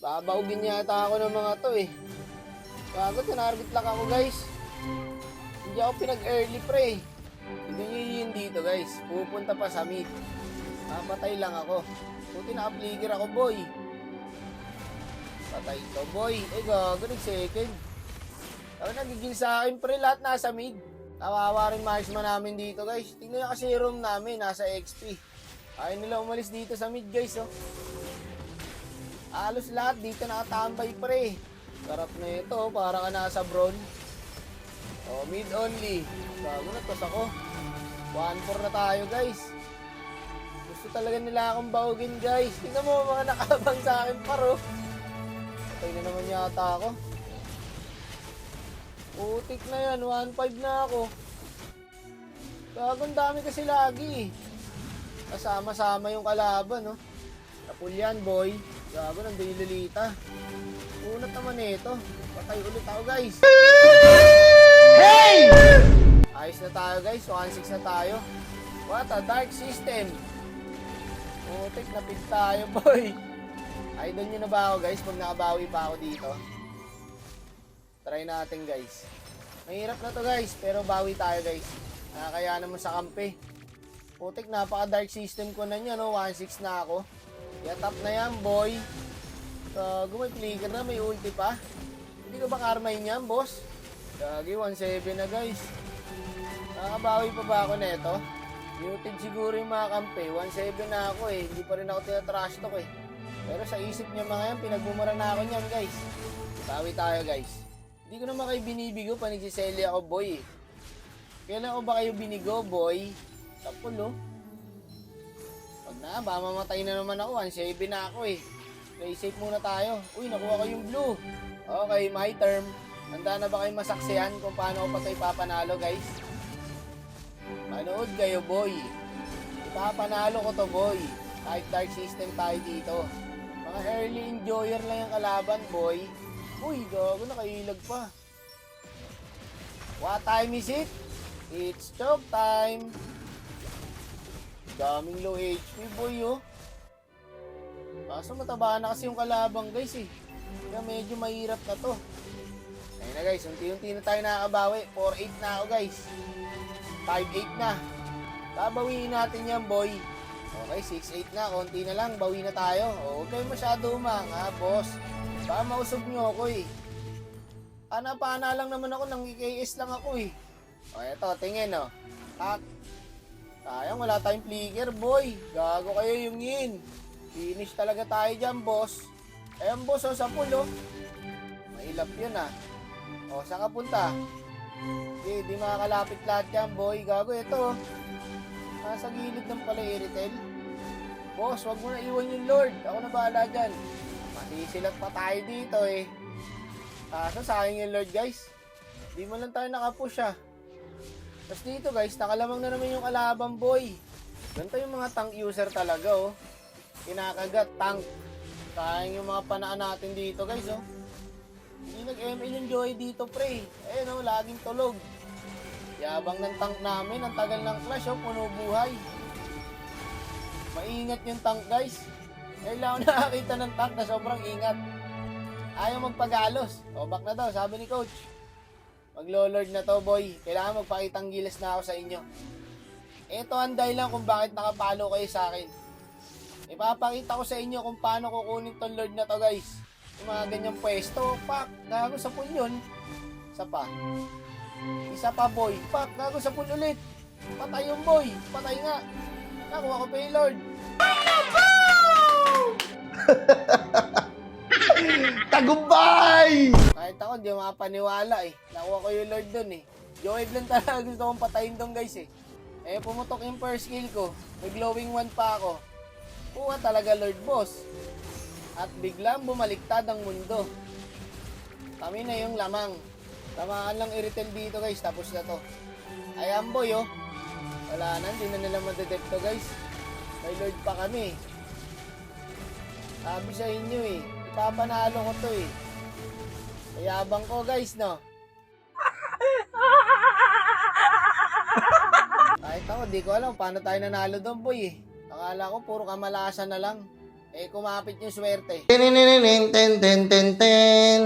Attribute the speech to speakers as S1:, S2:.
S1: Babaugin yata ako ng mga to eh. Bago, tinarget lang ako guys. Hindi ako pinag-early pre. Hindi nyo yun dito guys. Pupunta pa sa mid. Papatay lang ako. Buti na-flicker ako boy. Patay to boy. Eh gago, nag-second. Ako nagigil sa akin pre, lahat nasa mid. Kawawa rin marksman namin dito guys. Tingnan nyo kasi room namin, nasa XP. Ayaw nila umalis dito sa mid guys oh. Halos lahat dito nakatambay pre. Sarap na ito, para ka nasa bron. Oh, mid only. Bago na tos ako. 1-4 na tayo guys. Gusto talaga nila akong baugin guys. Tingnan mo mga nakabang sa akin paro. Patay na naman yata ako. Putik na yan, 1-5 na ako. Gagong dami kasi lagi. Kasama-sama yung kalaban, no? Tapul yan, boy. Gago, nandiyo yung Lolita. Unat naman ito. Patay ulit ako, guys. Hey! Ayos na tayo, guys. 1-6 na tayo. What a dark system. Putik, napid tayo, boy. Idol nyo na ba ako, guys? Pag nakabawi pa ako dito. Try natin guys. Mahirap na to guys, pero bawi tayo guys. Nakakayanan mo sa kampe. Putik, napaka dark system ko na niya no. 1-6 na ako. Kaya top na yan boy. So, may flicker na, may ulti pa. Hindi ko ba karmine yan boss? Gagi, 1-7 na guys. Nakakabawi pa ba ako neto? Muted siguro yung mga kampe. 1-7 na ako eh. Hindi pa rin ako tinatrash talk eh. Pero sa isip niya mga yan, pinagbumara na ako niyan guys. Bawi tayo guys. Hindi ko naman kayo binibigo, panigsiseli ako boy eh. Kailan ko ba kayo binigo boy? Tapos oh. Pag na, ba mamatay na naman ako, 1-7 na ako eh. Play safe muna tayo. Uy, nakuha ko yung blue. Okay, my term. Handa na ba kayo masaksihan kung paano ko pa ito ipapanalo guys? Manood kayo boy. Ipapanalo ko to boy. Kahit dark system tayo dito. Mga early enjoyer lang yung kalaban boy. Uy, gago, nakailag pa. What time is it? It's choke time. Daming low HP boy oh. Kaso mataba na kasi yung kalabang guys eh. Kaya medyo mahirap na to. Ayun na guys, unti-unti na tayo nakakabawi. 4-8 na ako guys. 5-8 na. Babawiin natin yan boy. Okay, 6-8 na. Konti na lang, bawi na tayo. Huwag kayo masyado umang ha boss. Baka mausog nyo ako eh. Pana lang naman ako, nang KS lang ako eh. O eto, tingin o. Hak. Sayang, wala tayong flicker boy. Gago kayo yung yin. Finish talaga tayo dyan boss. Ayan boss o, sa pool o. Mailap yun ah. O, saan ka punta? Di makakalapit lahat dyan boy. Gago, ito o. Nasa gilid ng pala Iritel. Boss, wag mo na iwan yung Lord. Ako na bahala dyan. Masisilat pa tayo dito eh. Kaso sayang yung Lord guys. Di mo lang tayo nakapush ah. Tapos dito guys, nakalamang na naman yung kalaban boy. Ganito yung mga tank user talaga oh. Kinakagat tank. Sayang yung mga panaan natin dito guys oh. Hindi nag-ML yung Joy dito pre. Ayun oh, laging tulog. Yabang ng tank namin, ang tagal ng clash oh, puno buhay. Maingat yung tank guys. Kailangan nakakita ng tank na sobrang ingat. Ayaw magpagalos. O, back na daw, sabi ni coach. Maglo-lord na to, boy. Kailangan magpakitang gilas na ako sa inyo. Ito ang dahilan kung bakit nakapalo kayo sa akin. Ipapakita ko sa inyo kung paano kukunin tong lord na to, guys. Yung mga ganyang pwesto. Pak, gago sa pool yun. Isa pa. Isa pa, boy. Pak, gago sa pool ulit. Patay yung boy. Patay nga. Nakuha ko pa yung lord.
S2: Tagumpay!
S1: Kahit ako, di makapaniwala eh. Nakuha ko yung Lord dun eh. Joed lang talaga gusto kong patayin dun guys eh. Eh, pumutok yung first kill ko. May glowing one pa ako. Kuha talaga Lord boss. At biglang bumaliktad ang mundo. Kami na yung lamang. Tamaan lang Iritel dito guys, tapos na to. Ayan boy oh. Wala na, hindi na nila madetect to guys. May Lord pa kami. Sabi sa inyo eh. Papanalo ko to eh. Mayabang ko guys no. Kahit ako di ko alam paano tayo nanalo doon boy eh. Akala ko puro kamalasan na lang. kumapit yung swerte.
S2: Ten, ten, ten, ten, ten, ten.